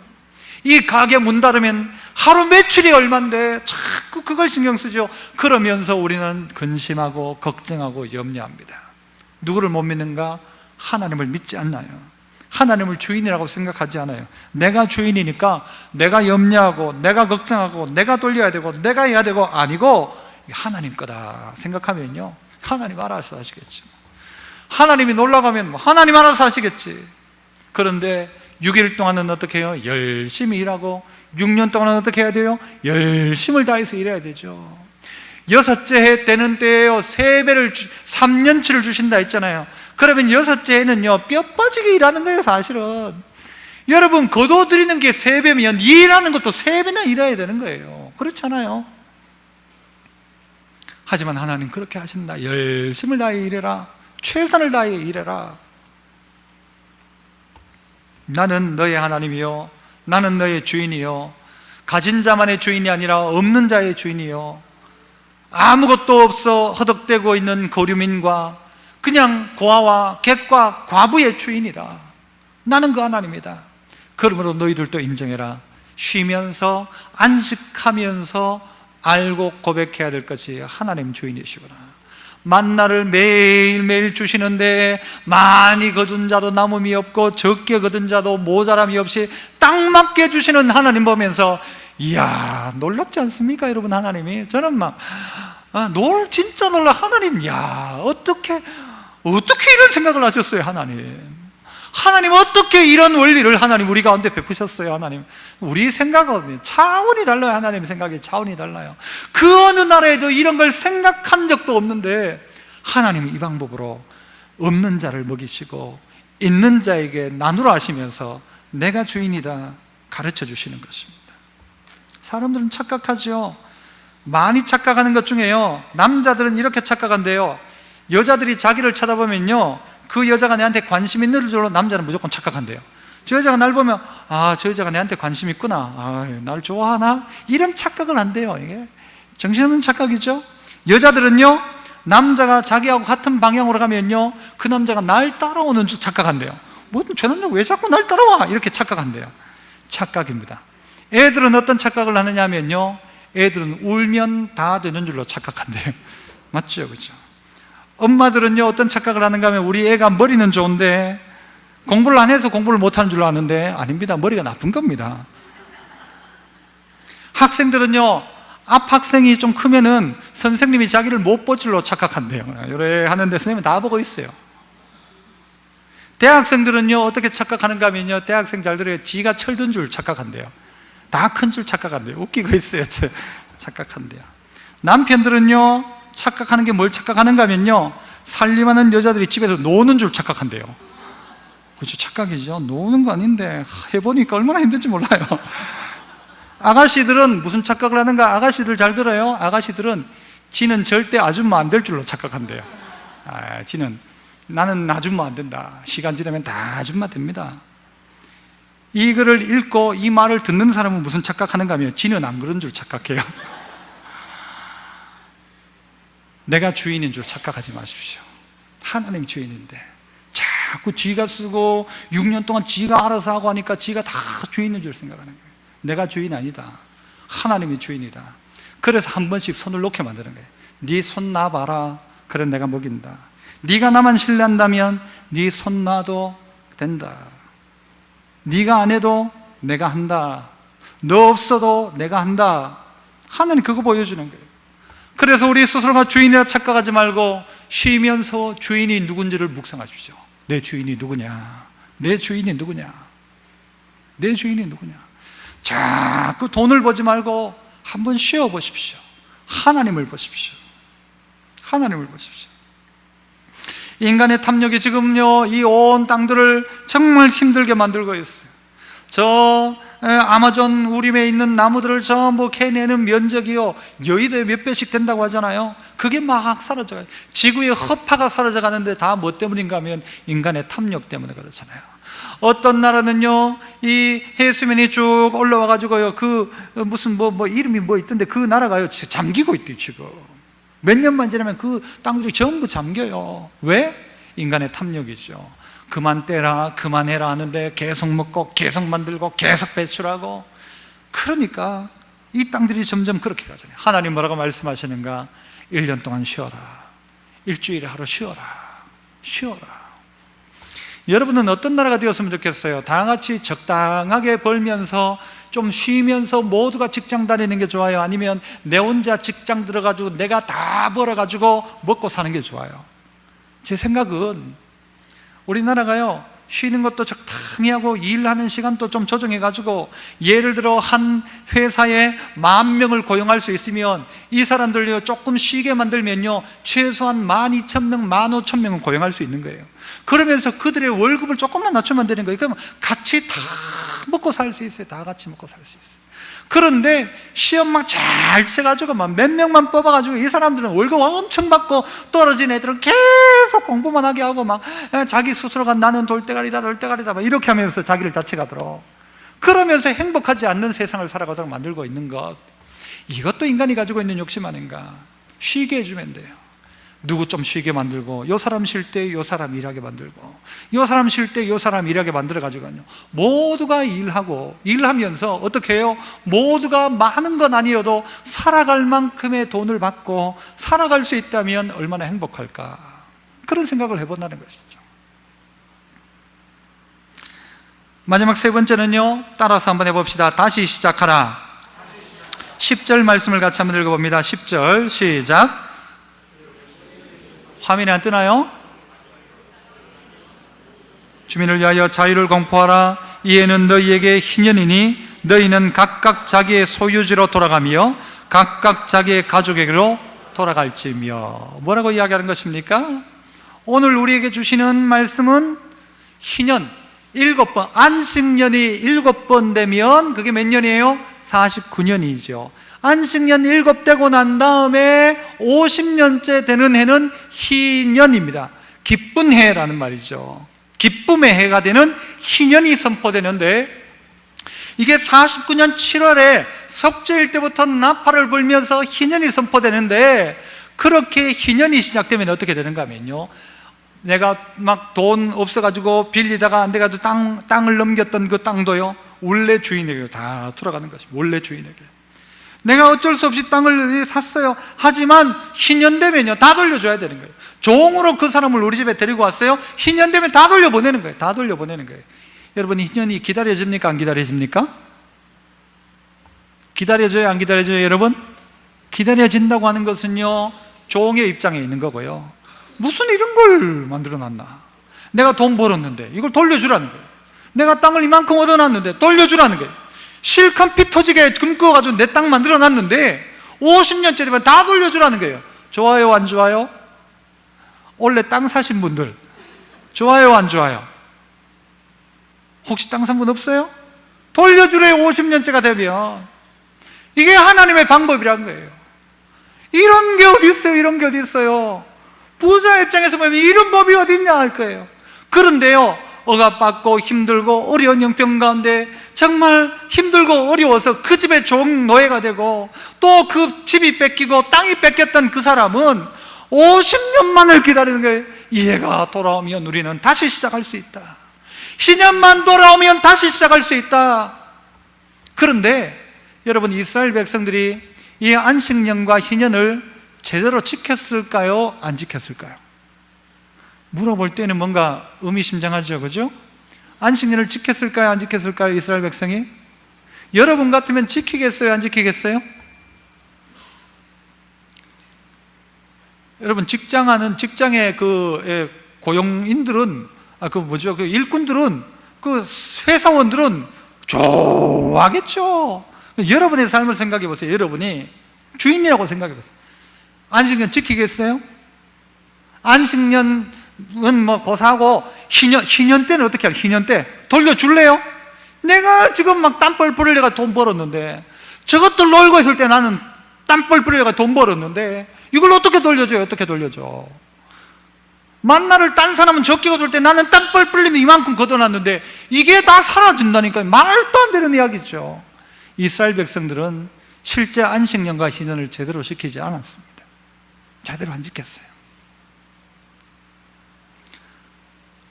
이 가게 문 닫으면 하루 매출이 얼만데 자꾸 그걸 신경 쓰죠. 그러면서 우리는 근심하고 걱정하고 염려합니다. 누구를 못 믿는가? 하나님을 믿지 않나요? 하나님을 주인이라고 생각하지 않아요. 내가 주인이니까 내가 염려하고 내가 걱정하고 내가 돌려야 되고 내가 해야 되고 아니고 하나님 거다 생각하면요 하나님 알아서 하시겠죠. 하나님이 놀라가면 하나님 알아서 하시겠지. 그런데 6일 동안은 어떻게 해요? 열심히 일하고 6년 동안은 어떻게 해야 돼요? 열심을 다해서 일해야 되죠. 6째 해 되는 때에요 3배를 3년치를 주신다 했잖아요. 그러면 6째 해는요 뼈 빠지게 일하는 거예요. 사실은 여러분 거둬들이는 게 3배면 일하는 것도 3배나 일해야 되는 거예요. 그렇잖아요. 하지만 하나님 그렇게 하신다. 열심을 다해 일해라. 최선을 다해 일해라. 나는 너의 하나님이요 나는 너의 주인이요 가진 자만의 주인이 아니라 없는 자의 주인이요 아무것도 없어 허덕대고 있는 거류민과 그냥 고아와 객과 과부의 주인이다. 나는 그 하나님이다. 그러므로 너희들도 인정해라. 쉬면서 안식하면서 알고 고백해야 될 것이 하나님 주인이시구나. 만나를 매일매일 주시는데 많이 거둔 자도 남음이 없고 적게 거둔 자도 모자람이 없이 딱 맞게 주시는 하나님 보면서 이야 놀랍지 않습니까 여러분? 하나님이 저는 막 진짜 놀라. 하나님 어떻게 이런 생각을 하셨어요? 하나님 어떻게 이런 원리를 하나님 우리 가운데 베푸셨어요? 하나님 우리 생각은 차원이 달라요. 하나님 생각이 차원이 달라요. 그 어느 나라에도 이런 걸 생각한 적도 없는데 하나님이 이 방법으로 없는 자를 먹이시고 있는 자에게 나누라 하시면서 내가 주인이다 가르쳐 주시는 것입니다. 사람들은 착각하죠. 많이 착각하는 것 중에요 남자들은 이렇게 착각한대요. 여자들이 자기를 쳐다보면요 그 여자가 내한테 관심 있는 줄로 남자는 무조건 착각한대요. 저 여자가 날 보면 저 여자가 내한테 관심 있구나, 나를 좋아하나? 이런 착각을 한대요. 이게 정신없는 착각이죠. 여자들은요 남자가 자기하고 같은 방향으로 가면요 그 남자가 날 따라오는 줄 착각한대요. 저 남자 왜 자꾸 날 따라와? 이렇게 착각한대요. 착각입니다. 애들은 어떤 착각을 하느냐 하면요 애들은 울면 다 되는 줄로 착각한대요. 맞죠? 그렇죠? 엄마들은요 어떤 착각을 하는가 하면 우리 애가 머리는 좋은데 공부를 안 해서 공부를 못하는 줄 아는데 아닙니다. 머리가 나쁜 겁니다. 학생들은요 앞 학생이 좀 크면은 선생님이 자기를 못 볼 줄로 착각한대요. 요래 하는데 선생님이 다 보고 있어요. 대학생들은요 어떻게 착각하는가 하면요 대학생 잘 들어요. 지가 철든 줄 착각한대요. 다 큰 줄 착각한대요. 웃기고 있어요. 착각한대요. 남편들은요 착각하는 게 뭘 착각하는가 하면요 살림하는 여자들이 집에서 노는 줄 착각한대요. 그렇죠? 착각이죠. 노는 거 아닌데 해보니까 얼마나 힘든지 몰라요. 아가씨들은 무슨 착각을 하는가? 아가씨들 잘 들어요. 아가씨들은 지는 절대 아줌마 안 될 줄로 착각한대요. 지는 나는 놔주면 안 된다. 시간 지나면 다 아줌마 됩니다. 이 글을 읽고 이 말을 듣는 사람은 무슨 착각하는가 하면 지는 안 그런 줄 착각해요. 내가 주인인 줄 착각하지 마십시오. 하나님 주인인데 자꾸 지가 쓰고 6년 동안 지가 알아서 하고 하니까 지가 다 주인인 줄 생각하는 거예요. 내가 주인 아니다. 하나님이 주인이다. 그래서 한 번씩 손을 놓게 만드는 거예요. 네 손 놔봐라. 그래 내가 먹인다. 네가 나만 신뢰한다면 네 손 놔도 된다. 네가 안 해도 내가 한다. 너 없어도 내가 한다. 하나님 그거 보여주는 거예요. 그래서 우리 스스로가 주인이라 착각하지 말고 쉬면서 주인이 누군지를 묵상하십시오. 내 주인이 누구냐? 내 주인이 누구냐? 내 주인이 누구냐? 자꾸 돈을 보지 말고 한번 쉬어 보십시오. 하나님을 보십시오. 하나님을 보십시오. 인간의 탐욕이 지금요 이 온 땅들을 정말 힘들게 만들고 있어요. 저 아마존 우림에 있는 나무들을 전부 캐내는 면적이요 여의도에 몇 배씩 된다고 하잖아요. 그게 막 사라져가요. 지구의 허파가 사라져가는데 다 뭐 때문인가 하면 인간의 탐욕 때문에 그렇잖아요. 어떤 나라는요 이 해수면이 쭉 올라와가지고요 그 무슨 뭐 이름이 뭐 있던데 그 나라가요 잠기고 있대요. 지금 몇 년만 지나면 그 땅들이 전부 잠겨요. 왜? 인간의 탐욕이죠. 그만 떼라 그만해라 하는데 계속 먹고 계속 만들고 계속 배출하고, 그러니까 이 땅들이 점점 그렇게 가잖아요. 하나님 뭐라고 말씀하시는가? 1년 동안 쉬어라. 일주일에 하루 쉬어라. 쉬어라. 여러분은 어떤 나라가 되었으면 좋겠어요? 다 같이 적당하게 벌면서 좀 쉬면서 모두가 직장 다니는 게 좋아요? 아니면 내 혼자 직장 들어가지고 내가 다 벌어가지고 먹고 사는 게 좋아요? 제 생각은 우리나라가요 쉬는 것도 적당히 하고 일하는 시간도 좀 조정해가지고, 예를 들어 한 회사에 10,000명을 고용할 수 있으면 이 사람들요 조금 쉬게 만들면요 최소한 12,000명, 15,000명은 고용할 수 있는 거예요. 그러면서 그들의 월급을 조금만 낮추면 되는 거예요. 그러면 같이 다 먹고 살 수 있어요. 다 같이 먹고 살 수 있어요. 그런데 시험 막 잘 쳐가지고 막 몇 명만 뽑아가지고 이 사람들은 월급 엄청 받고 떨어진 애들은 계속 공부만 하게 하고 막 자기 스스로가 나는 돌대가리다 막 이렇게 하면서 자기를 자책하도록, 그러면서 행복하지 않는 세상을 살아가도록 만들고 있는 것, 이것도 인간이 가지고 있는 욕심 아닌가? 쉬게 해주면 돼요. 누구 좀 쉬게 만들고, 요 사람 쉴 때 요 사람 일하게 만들고, 요 사람 쉴 때 요 사람 일하게 만들어가지고요 모두가 일하고, 일하면서 어떻게 해요? 모두가 많은 건 아니어도 살아갈 만큼의 돈을 받고 살아갈 수 있다면 얼마나 행복할까? 그런 생각을 해본다는 것이죠. 마지막 세 번째는요, 따라서 한번 해봅시다. 다시 시작하라. 10절 말씀을 같이 한번 읽어봅니다. 10절 시작. 화면에 안 뜨나요? 주민을 위하여 자유를 공포하라. 이에는 너희에게 희년이니 너희는 각각 자기의 소유지로 돌아가며 각각 자기의 가족에게로 돌아갈지며. 뭐라고 이야기하는 것입니까? 오늘 우리에게 주시는 말씀은 희년 7번, 안식년이 7번 되면 그게 몇 년이에요? 49년이죠. 안식년 7되고 난 다음에 50년째 되는 해는 희년입니다. 기쁜 해라는 말이죠. 기쁨의 해가 되는 희년이 선포되는데, 이게 49년 7월에 석죄일 때부터 나팔을 불면서 희년이 선포되는데, 그렇게 희년이 시작되면 어떻게 되는가 하면요, 내가 막 돈 없어가지고 빌리다가 안 돼가지고 땅을 넘겼던 그 땅도요 원래 주인에게 다 돌아가는 것입니다. 원래 주인에게. 내가 어쩔 수 없이 땅을 샀어요. 하지만 희년 되면요 다 돌려줘야 되는 거예요. 종으로 그 사람을 우리 집에 데리고 왔어요. 희년 되면 다 돌려보내는 거예요. 다 돌려보내는 거예요. 여러분, 희년이 기다려집니까? 안 기다려집니까? 기다려져요? 안 기다려져요? 여러분, 기다려진다고 하는 것은요 종의 입장에 있는 거고요. 무슨 이런 걸 만들어놨나? 내가 돈 벌었는데 이걸 돌려주라는 거예요. 내가 땅을 이만큼 얻어놨는데 돌려주라는 거예요. 실컷 피 터지게 금 그어가지고 내 땅 만들어놨는데 50년째 되면 다 돌려주라는 거예요. 좋아요, 안 좋아요? 원래 땅 사신 분들 좋아요, 안 좋아요? 혹시 땅 산 분 없어요? 돌려주래요. 50년째가 되면. 이게 하나님의 방법이란 거예요. 이런 게 어디 있어요? 이런 게 어디 있어요? 부자 입장에서 보면 이런 법이 어딨냐 할 거예요. 그런데요, 억압받고 힘들고 어려운 형편 가운데 정말 힘들고 어려워서 그 집의 종노예가 되고 또 그 집이 뺏기고 땅이 뺏겼던 그 사람은 50년만을 기다리는 거예요. 이해가 돌아오면 우리는 다시 시작할 수 있다. 희년만 돌아오면 다시 시작할 수 있다. 그런데 여러분, 이스라엘 백성들이 이 안식년과 희년을 제대로 지켰을까요? 안 지켰을까요? 물어볼 때는 뭔가 의미심장하죠, 그죠? 안식년을 지켰을까요? 안 지켰을까요? 이스라엘 백성이? 여러분 같으면 지키겠어요? 안 지키겠어요? 여러분, 직장의 고용인들은, 그 일꾼들은, 그 회사원들은 좋아하겠죠. 여러분의 삶을 생각해 보세요. 여러분이 주인이라고 생각해 보세요. 안식년 지키겠어요? 안식년은 뭐 고사하고 희년 때는 어떻게 할까요? 희년 때 돌려줄래요? 내가 지금 막 땀뻘 뿌리려가 돈 벌었는데, 저것들 놀고 있을 때 나는 땀뻘 뿌리려가 돈 벌었는데 이걸 어떻게 돌려줘요? 어떻게 돌려줘? 만나를 딴 사람은 적게 줄 때 나는 땀뻘 뿌리면 이만큼 걷어놨는데 이게 다 사라진다니까요. 말도 안 되는 이야기죠. 이스라엘 백성들은 실제 안식년과 희년을 제대로 지키지 않았습니다. 제대로 안 지켰어요.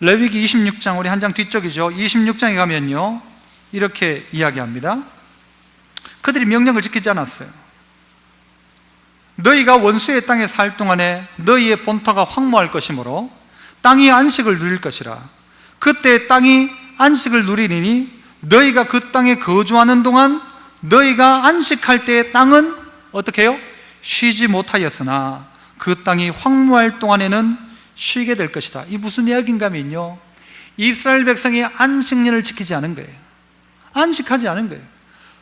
레위기 26장, 우리 한 장 뒤쪽이죠. 26장에 가면요, 이렇게 이야기합니다. 그들이 명령을 지키지 않았어요. 너희가 원수의 땅에 살 동안에 너희의 본토가 황무할 것이므로 땅이 안식을 누릴 것이라. 그때 땅이 안식을 누리니 너희가 그 땅에 거주하는 동안 너희가 안식할 때의 땅은 어떻게 해요? 쉬지 못하였으나 그 땅이 황무할 동안에는 쉬게 될 것이다. 이 무슨 이야기인가 하면요, 이스라엘 백성이 안식년을 지키지 않은 거예요. 안식하지 않은 거예요.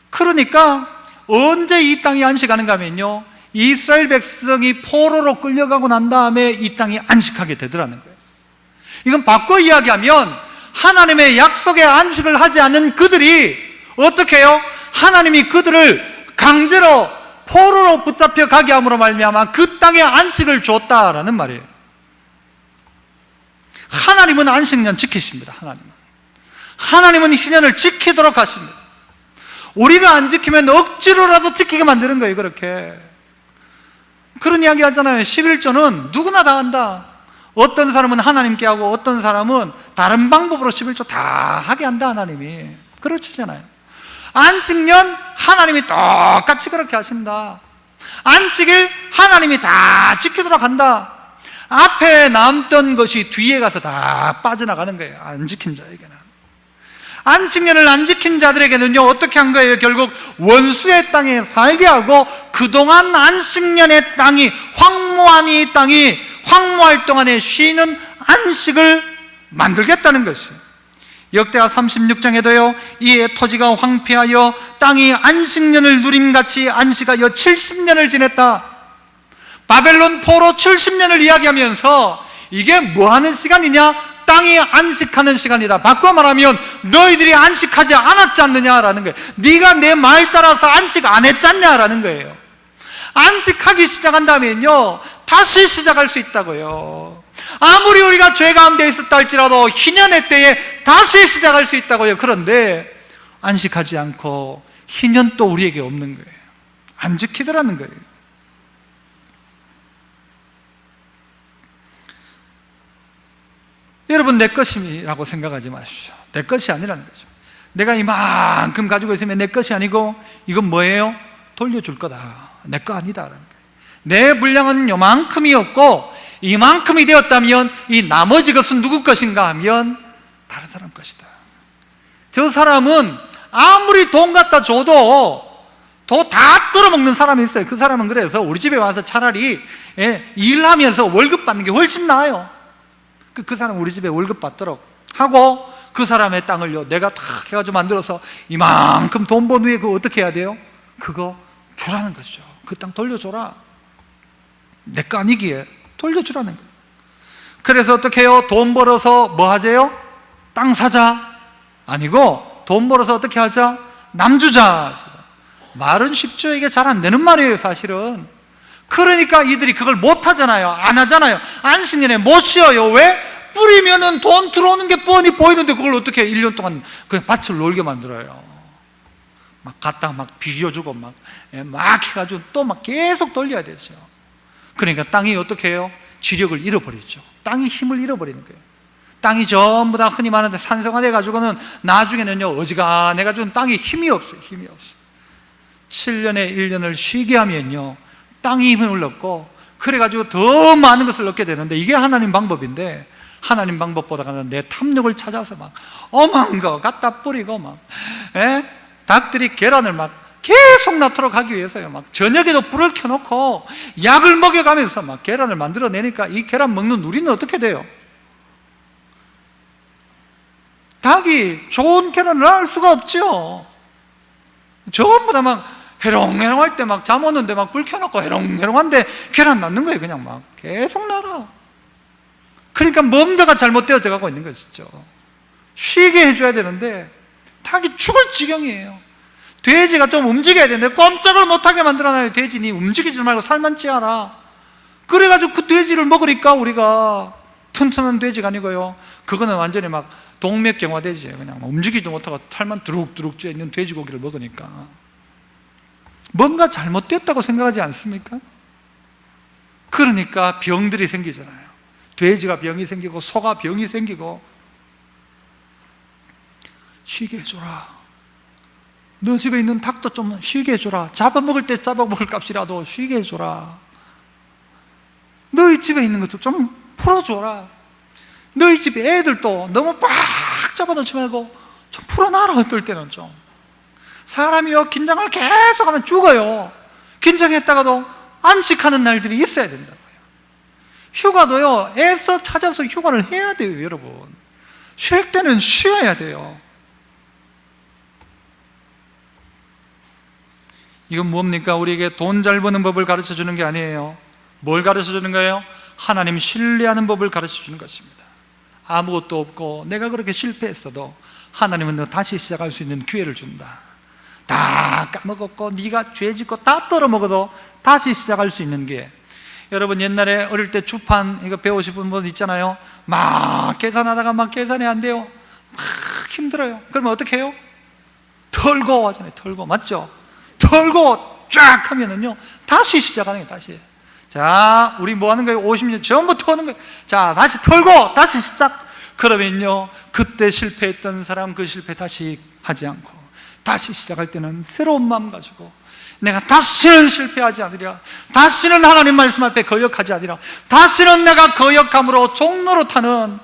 그러니까 언제 이 땅이 안식하는가 하면요, 이스라엘 백성이 포로로 끌려가고 난 다음에 이 땅이 안식하게 되더라는 거예요. 이건 바꿔 이야기하면 하나님의 약속의 안식을 하지 않는 그들이 어떻게 해요? 하나님이 그들을 강제로 포로로 붙잡혀 가게 함으로 말미암아 그 땅에 안식을 줬다라는 말이에요. 하나님은 안식년 지키십니다. 하나님은 희년을 지키도록 하십니다. 우리가 안 지키면 억지로라도 지키게 만드는 거예요. 그렇게 그런 이야기 하잖아요. 11조는 누구나 다 한다. 어떤 사람은 하나님께 하고 어떤 사람은 다른 방법으로 11조 다 하게 한다. 하나님이 그렇잖아요. 안식년 하나님이 똑같이 그렇게 하신다. 안식일 하나님이 다 지키도록 한다. 앞에 남던 것이 뒤에 가서 다 빠져나가는 거예요. 안 지킨 자에게는. 안식년을 안 지킨 자들에게는요, 어떻게 한 거예요? 결국 원수의 땅에 살게 하고 그동안 안식년의 땅이 황무한 이 땅이 황무할 동안에 쉬는 안식을 만들겠다는 것이에요. 역대하 36장에도요 이에 토지가 황폐하여 땅이 안식년을 누림같이 안식하여 70년을 지냈다. 바벨론 포로 70년을 이야기하면서 이게 뭐하는 시간이냐? 땅이 안식하는 시간이다. 바꿔 말하면 너희들이 안식하지 않았지 않느냐라는 거예요. 네가 내 말 따라서 안식 안 했잖냐라는 거예요. 안식하기 시작한다면요 다시 시작할 수 있다고요. 아무리 우리가 죄 가운데 있었다 할지라도 희년의 때에 다시 시작할 수 있다고요. 그런데 안식하지 않고 희년 또 우리에게 없는 거예요. 안 지키더라는 거예요. 여러분, 내 것이라고 생각하지 마십시오. 내 것이 아니라는 거죠. 내가 이만큼 가지고 있으면 내 것이 아니고 이건 뭐예요? 돌려줄 거다. 내 거 아니다라는 거예요. 내 분량은 요만큼이었고 이만큼이 되었다면 이 나머지 것은 누구 것인가 하면 다른 사람 것이다. 저 사람은 아무리 돈 갖다 줘도 돈 다 뜯어먹는 사람이 있어요. 그 사람은 그래서 우리 집에 와서 차라리 일하면서 월급 받는 게 훨씬 나아요. 그 사람 우리 집에 월급 받도록 하고 그 사람의 땅을요 내가 탁 해가지고 만들어서 이만큼 돈 번 후에 그거 어떻게 해야 돼요? 그거 주라는 거죠. 그 땅 돌려줘라. 내 거 아니기에 돌려주라는 거예요. 그래서 어떻게 해요? 돈 벌어서 뭐 하재요? 땅 사자 아니고 돈 벌어서 어떻게 하자? 남 주자. 말은 쉽죠. 이게 잘 안 되는 말이에요 사실은. 그러니까 이들이 그걸 못 하잖아요. 안 하잖아요. 안식년에 못 쉬어요. 왜? 뿌리면은 돈 들어오는 게 뻔히 보이는데 그걸 어떻게 1년 동안 그냥 밭을 놀게 만들어요. 막 갖다가 막 비벼주고 막 해가지고 또 막 계속 돌려야 되죠. 그러니까 땅이 어떻게 해요? 지력을 잃어버리죠. 땅이 힘을 잃어버리는 거예요. 땅이 전부 다 흔히 말하는데 산성화돼 가지고는 나중에는요 어지간해 가지고는 땅이 힘이 없어요. 힘이 없어. 7년에 1년을 쉬게 하면요 땅이 힘을 얻고 그래 가지고 더 많은 것을 얻게 되는데 이게 하나님 방법인데 하나님 방법보다는 내 탐욕을 찾아서 막 엄한 거 갖다 뿌리고 막 닭들이 계란을 막 계속 낳도록 하기 위해서요 막 저녁에도 불을 켜놓고 약을 먹여가면서 막 계란을 만들어내니까 이 계란 먹는 우리는 어떻게 돼요? 닭이 좋은 계란을 낳을 수가 없죠. 전부 다 막 해롱해롱할 때 막 잠 오는데 막 불 켜놓고 해롱해롱한데 계란 낳는 거예요. 그냥 막 계속 낳아. 그러니까 뭔가가 잘못되어져 가고 있는 것이죠. 쉬게 해줘야 되는데 닭이 죽을 지경이에요. 돼지가 좀 움직여야 되는데 꼼짝을 못하게 만들어놔요. 돼지니 움직이지 말고 살만 찌어라. 그래가지고 그 돼지를 먹으니까 우리가 튼튼한 돼지가 아니고요 그거는 완전히 막 동맥경화 돼지예요. 그냥 움직이지도 못하고 살만 두룩두룩 쪄 있는 돼지고기를 먹으니까 뭔가 잘못됐다고 생각하지 않습니까? 그러니까 병들이 생기잖아요. 돼지가 병이 생기고 소가 병이 생기고. 쉬게 해줘라. 너 집에 있는 닭도 좀 쉬게 해줘라. 잡아먹을 때 잡아먹을 값이라도 쉬게 해줘라. 너희 집에 있는 것도 좀 풀어줘라. 너희 집 애들도 너무 빡 잡아놓지 말고 좀 풀어놔라. 어떨 때는 좀 사람이요 긴장을 계속하면 죽어요. 긴장했다가도 안식하는 날들이 있어야 된다고요. 휴가도요 애써 찾아서 휴가를 해야 돼요. 여러분 쉴 때는 쉬어야 돼요. 이건 뭡니까? 우리에게 돈 잘 버는 법을 가르쳐 주는 게 아니에요. 뭘 가르쳐 주는 거예요? 하나님 신뢰하는 법을 가르쳐 주는 것입니다. 아무것도 없고 내가 그렇게 실패했어도 하나님은 너 다시 시작할 수 있는 기회를 준다. 다 까먹었고 네가 죄 짓고 다 떨어먹어도 다시 시작할 수 있는 기회. 여러분 옛날에 어릴 때 주판 이거 배우신 분 있잖아요. 막 계산하다가 막 계산이 안 돼요. 막 힘들어요. 그러면 어떻게 해요? 털고 하잖아요. 털고 맞죠? 털고 쫙 하면은요 다시 시작하는 거예요. 다시. 자 우리 뭐 하는 거예요? 50년 전부 터는 거예요. 자 다시 털고 다시 시작. 그러면요 그때 실패했던 사람 그 실패 다시 하지 않고 다시 시작할 때는 새로운 마음 가지고 내가 다시는 실패하지 않으리라. 다시는 하나님 말씀 앞에 거역하지 않으리라. 다시는 내가 거역함으로 종로로 타는,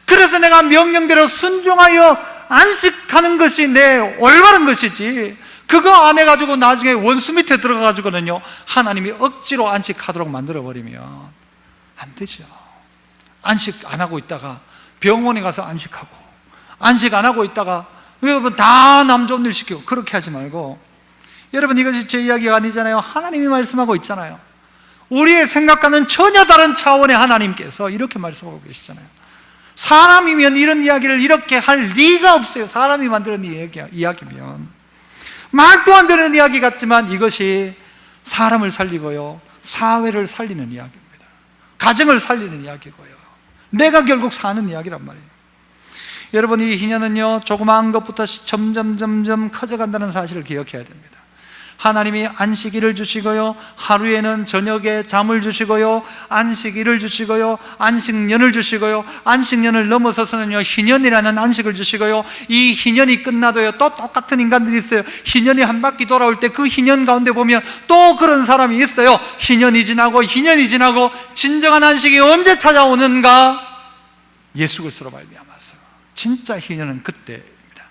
그래서 내가 명령대로 순종하여 안식하는 것이 내 올바른 것이지, 그거 안 해가지고 나중에 원수 밑에 들어가가지고는요 하나님이 억지로 안식하도록 만들어버리면 안 되죠. 안식 안 하고 있다가 병원에 가서 안식하고, 안식 안 하고 있다가 여러분 다 남 좋은 일 시키고, 그렇게 하지 말고, 여러분 이것이 제 이야기가 아니잖아요. 하나님이 말씀하고 있잖아요. 우리의 생각과는 전혀 다른 차원의 하나님께서 이렇게 말씀하고 계시잖아요. 사람이면 이런 이야기를 이렇게 할 리가 없어요. 사람이 만드는 이야기면 말도 안 되는 이야기 같지만 이것이 사람을 살리고요 사회를 살리는 이야기입니다. 가정을 살리는 이야기고요 내가 결국 사는 이야기란 말이에요. 여러분 이 희년은요 조그마한 것부터 점점 커져간다는 사실을 기억해야 됩니다. 하나님이 안식일을 주시고요, 하루에는 저녁에 잠을 주시고요, 안식일을 주시고요, 안식년을 주시고요, 안식년을 넘어서서는요 희년이라는 안식을 주시고요, 이 희년이 끝나도요 또 똑같은 인간들이 있어요. 희년이 한 바퀴 돌아올 때 그 희년 가운데 보면 또 그런 사람이 있어요. 희년이 지나고 진정한 안식이 언제 찾아오는가? 예수 그리스도로 말미암아서 진짜 희년은 그때입니다.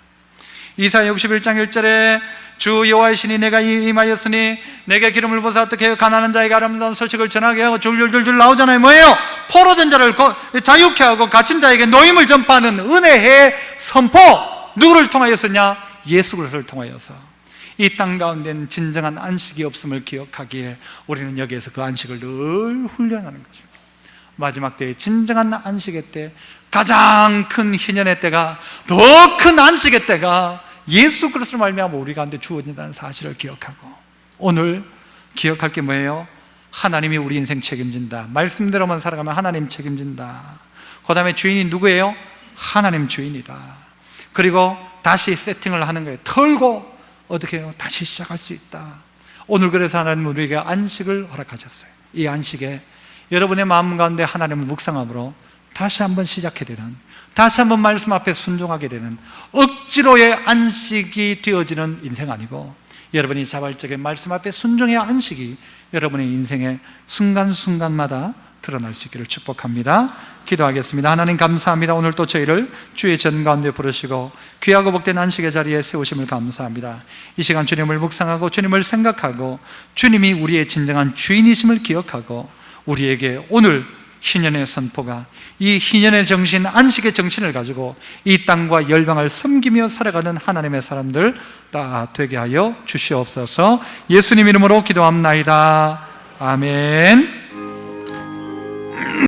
이사야 61장 1절에 주 여호와의 신이 내가 임하였으니 내게 기름을 부어서 어떻게 가난한 자에게 아름다운 소식을 전하게 하고 줄줄줄줄 나오잖아요. 뭐예요? 포로된 자를 자유케 하고 갇힌 자에게 노임을 전파하는 은혜의 선포. 누구를 통하였었냐? 예수 그리스도를 통하여서. 이 땅 가운데는 진정한 안식이 없음을 기억하기에 우리는 여기에서 그 안식을 늘 훈련하는 것입니다. 마지막 때에 진정한 안식의 때, 가장 큰 희년의 때가, 더 큰 안식의 때가 예수 그리스도로 말미암아 우리 가운데 주어진다는 사실을 기억하고, 오늘 기억할 게 뭐예요? 하나님이 우리 인생 책임진다. 말씀대로만 살아가면 하나님 책임진다. 그 다음에 주인이 누구예요? 하나님 주인이다. 그리고 다시 세팅을 하는 거예요. 털고 어떻게 해요? 다시 시작할 수 있다. 오늘 그래서 하나님 우리에게 안식을 허락하셨어요. 이 안식에 여러분의 마음 가운데 하나님을 묵상함으로 다시 한번 시작해야 되는, 다시 한번 말씀 앞에 순종하게 되는, 억지로의 안식이 되어지는 인생 아니고 여러분이 자발적인 말씀 앞에 순종의 안식이 여러분의 인생의 순간순간마다 드러날 수 있기를 축복합니다. 기도하겠습니다. 하나님 감사합니다. 오늘 또 저희를 주의 전 가운데 부르시고 귀하고 복된 안식의 자리에 세우심을 감사합니다. 이 시간 주님을 묵상하고 주님을 생각하고 주님이 우리의 진정한 주인이심을 기억하고 우리에게 오늘 희년의 선포가 이 희년의 정신, 안식의 정신을 가지고 이 땅과 열방을 섬기며 살아가는 하나님의 사람들 다 되게 하여 주시옵소서. 예수님 이름으로 기도합나이다. 아멘.